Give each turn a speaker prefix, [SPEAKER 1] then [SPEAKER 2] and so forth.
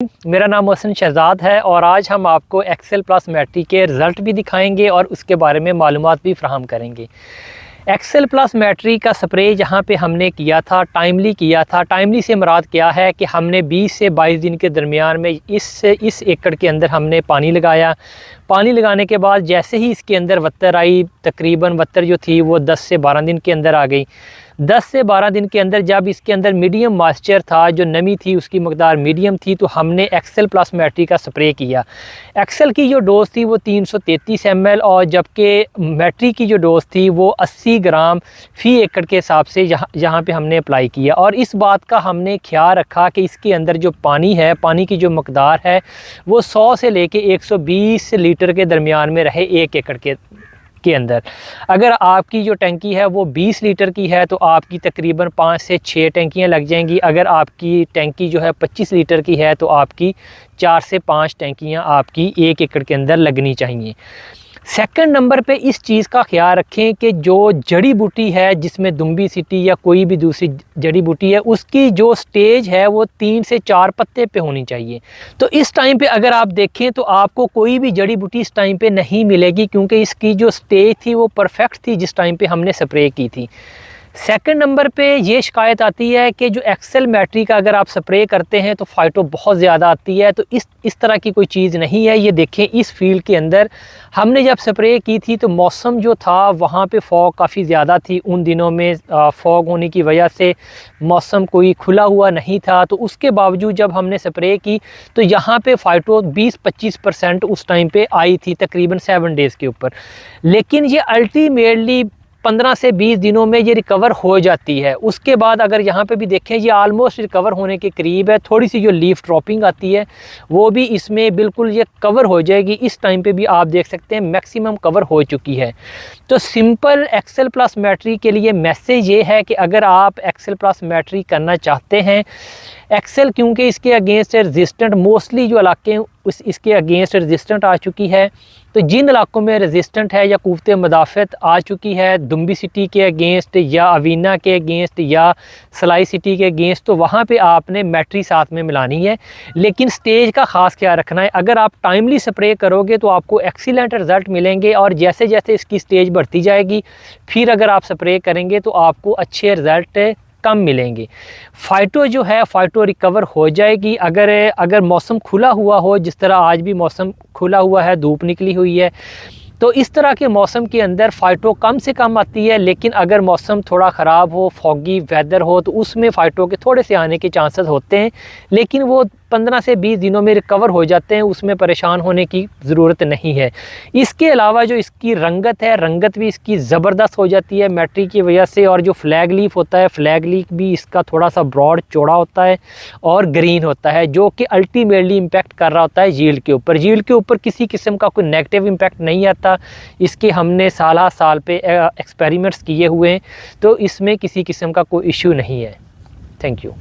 [SPEAKER 1] मेरा नाम मोहसिन शहजाद है और आज हम आपको एक्सेल प्लस मैट्री के रिज़ल्ट भी दिखाएंगे और उसके बारे में मालूमात भी फ्राहम करेंगे। एक्सेल प्लस मैट्री का स्प्रे जहाँ पे हमने किया था, टाइमली किया था। टाइमली से मुराद क्या है कि हमने 20 से 22 दिन के दरमियान में इस एकड़ के अंदर हमने पानी लगाया। पानी लगाने के बाद जैसे ही इसके अंदर वत्तर आई, तकरीबन वत्तर जो थी वो 10 से 12 दिन के अंदर आ गई। 10 से 12 दिन के अंदर जब इसके अंदर मीडियम मॉइस्चर था, जो नमी थी उसकी मकदार मीडियम थी, तो हमने एक्सेल प्लस मैट्री का स्प्रे किया। एक्सेल की जो डोज़ थी वो 333 ml और जबकि मैट्री की जो डोज़ थी वो 80 ग्राम फ़ी एकड़ के हिसाब से यहाँ पे हमने अप्लाई किया। और इस बात का हमने ख्याल रखा कि इसके अंदर जो पानी है, पानी की जो मकदार है वो 100 से लेके 120 लीटर के दरमियान में रहे 1 एकड़ के अंदर। अगर आपकी जो टंकी है वो 20 लीटर की है तो आपकी तकरीबन 5 से 6 टंकियां लग जाएंगी। अगर आपकी टंकी जो है 25 लीटर की है तो आपकी 4 से 5 टंकियां आपकी 1 एकड़ के अंदर लगनी चाहिए। सेकंड नंबर पे इस चीज़ का ख्याल रखें कि जो जड़ी बूटी है, जिसमें दुम्बी सीटी या कोई भी दूसरी जड़ी बूटी है, उसकी जो स्टेज है वो 3 से 4 पत्ते पे होनी चाहिए। तो इस टाइम पे अगर आप देखें तो आपको कोई भी जड़ी बूटी इस टाइम पे नहीं मिलेगी, क्योंकि इसकी जो स्टेज थी वो परफेक्ट थी जिस टाइम पे हमने स्प्रे की थी। सेकंड नंबर पे ये शिकायत आती है कि जो एक्सेल मैट्री का अगर आप स्प्रे करते हैं तो फाइटो बहुत ज़्यादा आती है। तो इस तरह की कोई चीज़ नहीं है। ये देखें, इस फील्ड के अंदर हमने जब स्प्रे की थी तो मौसम जो था वहाँ पे फॉग काफ़ी ज़्यादा थी। उन दिनों में फॉग होने की वजह से मौसम कोई खुला हुआ नहीं था। तो उसके बावजूद जब हमने स्प्रे की तो यहाँ पे फाइटो 20-25% उस टाइम पे आई थी, तकरीबन 7 डेज़ के ऊपर। लेकिन ये अल्टीमेटली 15 से 20 दिनों में ये रिकवर हो जाती है। उसके बाद अगर यहाँ पे भी देखें, ये आलमोस्ट रिकवर होने के करीब है। थोड़ी सी जो लीफ ड्रॉपिंग आती है वो भी इसमें बिल्कुल ये कवर हो जाएगी। इस टाइम पे भी आप देख सकते हैं मैक्सिमम कवर हो चुकी है। तो सिंपल एक्सेल प्लस मैट्री के लिए मैसेज ये है कि अगर आप एक्सेल प्लस मैट्री करना चाहते हैं, एक्सेल क्योंकि इसके अगेंस्ट रेजिस्टेंट, मोस्टली जो इलाके इसके अगेंस्ट रेजिस्टेंट आ चुकी है, तो जिन इलाकों में रेजिस्टेंट है या कुव्वत मदाफ़त आ चुकी है, दुम्बी सिटी के अगेंस्ट या अवीना के अगेंस्ट या सलाई सिटी के अगेंस्ट, तो वहाँ पे आपने मैट्री साथ में मिलानी है। लेकिन स्टेज का ख़ास ख्याल रखना है। अगर आप टाइमली स्प्रे करोगे तो आपको एक्सीलेंट रिज़ल्ट मिलेंगे और जैसे जैसे इसकी स्टेज बढ़ती जाएगी फिर अगर आप स्प्रे करेंगे तो आपको अच्छे रिज़ल्ट कम मिलेंगे। फाइटो जो है फाइटो रिकवर हो जाएगी अगर मौसम खुला हुआ हो, जिस तरह आज भी मौसम खुला हुआ है, धूप निकली हुई है। तो इस तरह के मौसम के अंदर फाइटो कम से कम आती है। लेकिन अगर मौसम थोड़ा ख़राब हो, फॉगी वेदर हो, तो उसमें फ़ाइटो के थोड़े से आने के चांसेस होते हैं, लेकिन वो 15 से 20 दिनों में रिकवर हो जाते हैं। उसमें परेशान होने की ज़रूरत नहीं है। इसके अलावा जो इसकी रंगत है, रंगत भी इसकी ज़बरदस्त हो जाती है मैट्री की वजह से। और जो फ्लैग लीफ होता है, फ्लैग लीफ भी इसका थोड़ा सा ब्रॉड चौड़ा होता है और ग्रीन होता है, जो कि अल्टीमेटली इम्पैक्ट कर रहा होता है यील्ड के ऊपर। यील्ड के ऊपर किसी किस्म का कोई नेगेटिव इम्पैक्ट नहीं आता। इसके हमने साल पे एक्सपेरिमेंट्स किए हुए हैं, तो इसमें किसी किस्म का कोई इशू नहीं है। Thank you.